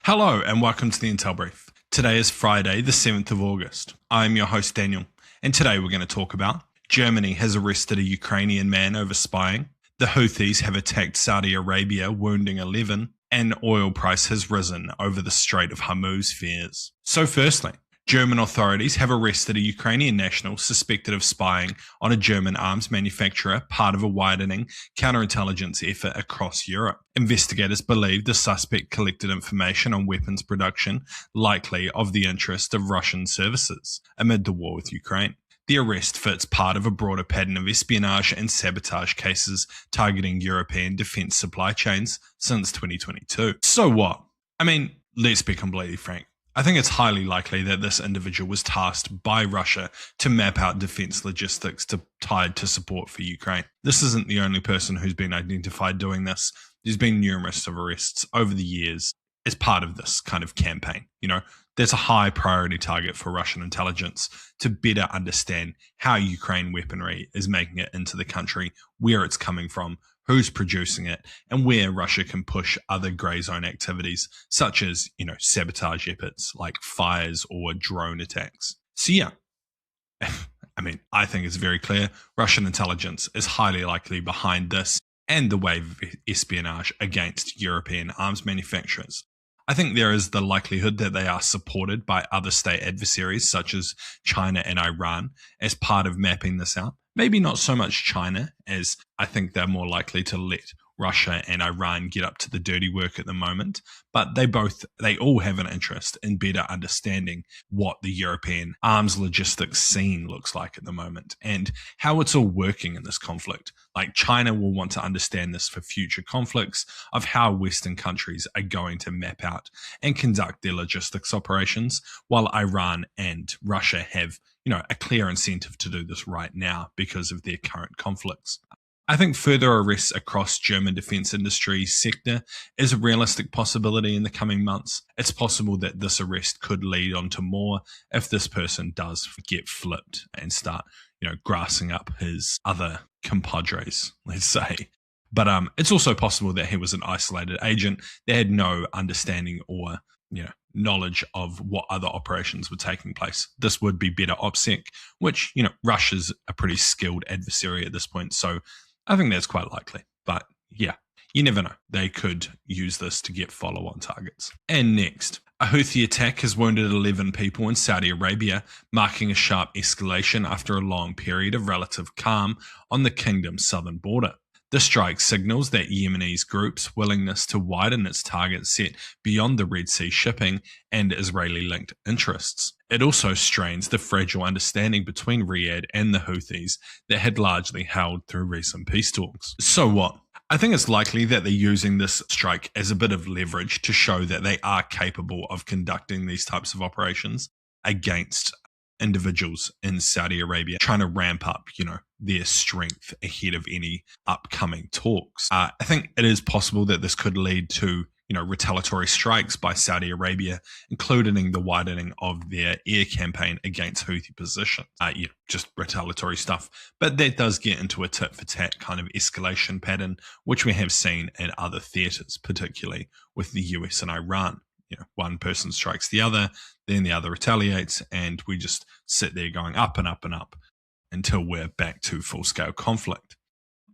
Hello and welcome to the Intel Brief. Today is Friday, the 7th of August. I'm your host Daniel, and today we're going to talk about Germany has arrested a Ukrainian man over spying, the Houthis have attacked Saudi Arabia, wounding 11, and oil price has risen over the Strait of Hormuz fears. So firstly, German authorities have arrested a Ukrainian national suspected of spying on a German arms manufacturer, part of a widening counterintelligence effort across Europe. Investigators believe the suspect collected information on weapons production, likely of the interest of Russian services, amid the war with Ukraine. The arrest fits part of a broader pattern of espionage and sabotage cases targeting European defence supply chains since 2022. So what? I mean, let's be completely frank. I think it's highly likely that this individual was tasked by Russia to map out defense logistics tied to support for Ukraine. This isn't the only person who's been identified doing this. There's been numerous of arrests over the years as part of this kind of campaign. There's a high priority target for Russian intelligence to better understand how Ukraine weaponry is making it into the country, where it's coming from, who's producing it, and where Russia can push other grey zone activities, such as, sabotage efforts like fires or drone attacks. So yeah, I think it's very clear Russian intelligence is highly likely behind this and the wave of espionage against European arms manufacturers. I think there is the likelihood that they are supported by other state adversaries such as China and Iran as part of mapping this out. Maybe not so much China, as I think they're more likely to let Russia and Iran get up to the dirty work at the moment, but they all have an interest in better understanding what the European arms logistics scene looks like at the moment and how it's all working in this conflict. Like, China will want to understand this for future conflicts of how Western countries are going to map out and conduct their logistics operations, while Iran and Russia have a clear incentive to do this right now because of their current conflicts. I think further arrests across German defense industry sector is a realistic possibility in the coming months. It's possible that this arrest could lead on to more if this person does get flipped and start, grassing up his other compadres, let's say. But it's also possible that he was an isolated agent that had no understanding or, knowledge of what other operations were taking place. This would be better OPSEC, which, Russia's a pretty skilled adversary at this point. So I think that's quite likely. But yeah, you never know. They could use this to get follow-on targets. And next, a Houthi attack has wounded 11 people in Saudi Arabia, marking a sharp escalation after a long period of relative calm on the kingdom's southern border. The strike signals that Yemenese group's willingness to widen its target set beyond the Red Sea shipping and Israeli-linked interests. It also strains the fragile understanding between Riyadh and the Houthis that had largely held through recent peace talks. So what? I think it's likely that they're using this strike as a bit of leverage to show that they are capable of conducting these types of operations against individuals in Saudi Arabia, trying to ramp up, their strength ahead of any upcoming talks. I think it is possible that this could lead to, retaliatory strikes by Saudi Arabia, including the widening of their air campaign against Houthi positions. Just retaliatory stuff. But that does get into a tit-for-tat kind of escalation pattern, which we have seen in other theatres, particularly with the US and Iran. One person strikes the other, then the other retaliates, and we just sit there going up and up and up until we're back to full-scale conflict.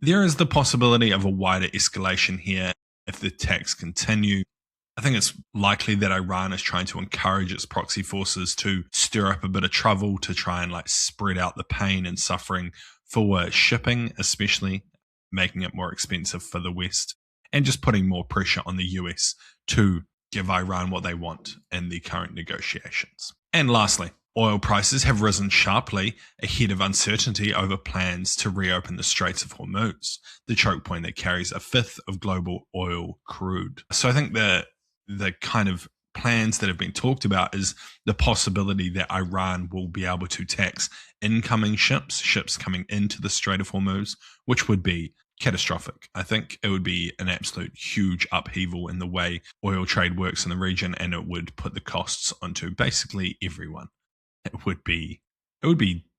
There is the possibility of a wider escalation here if the attacks continue. I think it's likely that Iran is trying to encourage its proxy forces to stir up a bit of trouble to try and spread out the pain and suffering for shipping, especially making it more expensive for the West, and just putting more pressure on the US to give Iran what they want in the current negotiations. And lastly, oil prices have risen sharply ahead of uncertainty over plans to reopen the Straits of Hormuz, the choke point that carries a fifth of global oil crude. So I think the kind of plans that have been talked about is the possibility that Iran will be able to tax incoming ships coming into the Strait of Hormuz, which would be catastrophic. I think it would be an absolute huge upheaval in the way oil trade works in the region, and it would put the costs onto basically everyone. It would be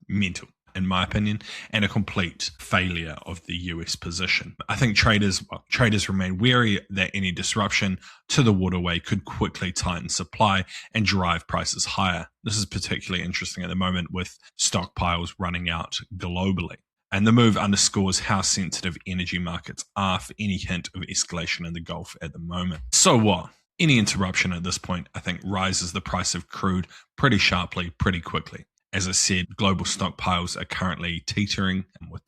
mental. in my opinion, and a complete failure of the US position. I think traders remain wary that any disruption to the waterway could quickly tighten supply and drive prices higher. This is particularly interesting at the moment with stockpiles running out globally. And the move underscores how sensitive energy markets are for any hint of escalation in the Gulf at the moment. So what? Any interruption at this point, I think, rises the price of crude pretty sharply, pretty quickly. As I said, global stockpiles are currently teetering, and with,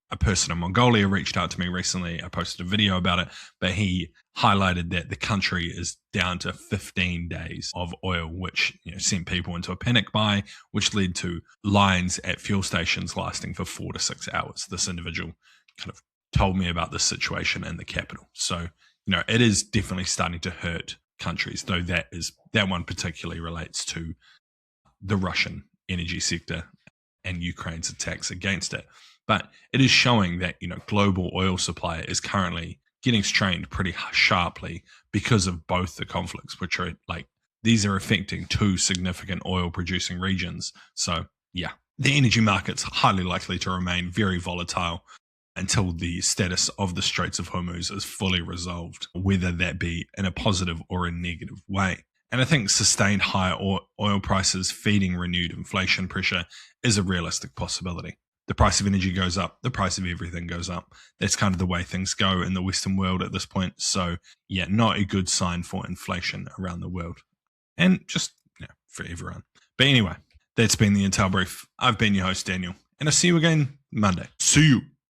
a person in Mongolia reached out to me recently. I posted a video about it, but he highlighted that the country is down to 15 days of oil, which sent people into a panic buy, which led to lines at fuel stations lasting for 4 to 6 hours. This individual kind of told me about this situation in the capital. So, it is definitely starting to hurt countries, though that one particularly relates to the Russian energy sector and Ukraine's attacks against it. But it is showing that, global oil supply is currently getting strained pretty sharply because of both the conflicts, which are these are affecting 2 significant oil producing regions. So yeah, the energy market's highly likely to remain very volatile until the status of the Straits of Hormuz is fully resolved, whether that be in a positive or a negative way. And I think sustained high oil prices feeding renewed inflation pressure is a realistic possibility. The price of energy goes up, the price of everything goes up. That's kind of the way things go in the Western world at this point. So yeah, not a good sign for inflation around the world and just for everyone. But anyway, that's been the Intel Brief. I've been your host, Daniel, and I'll see you again Monday. See you.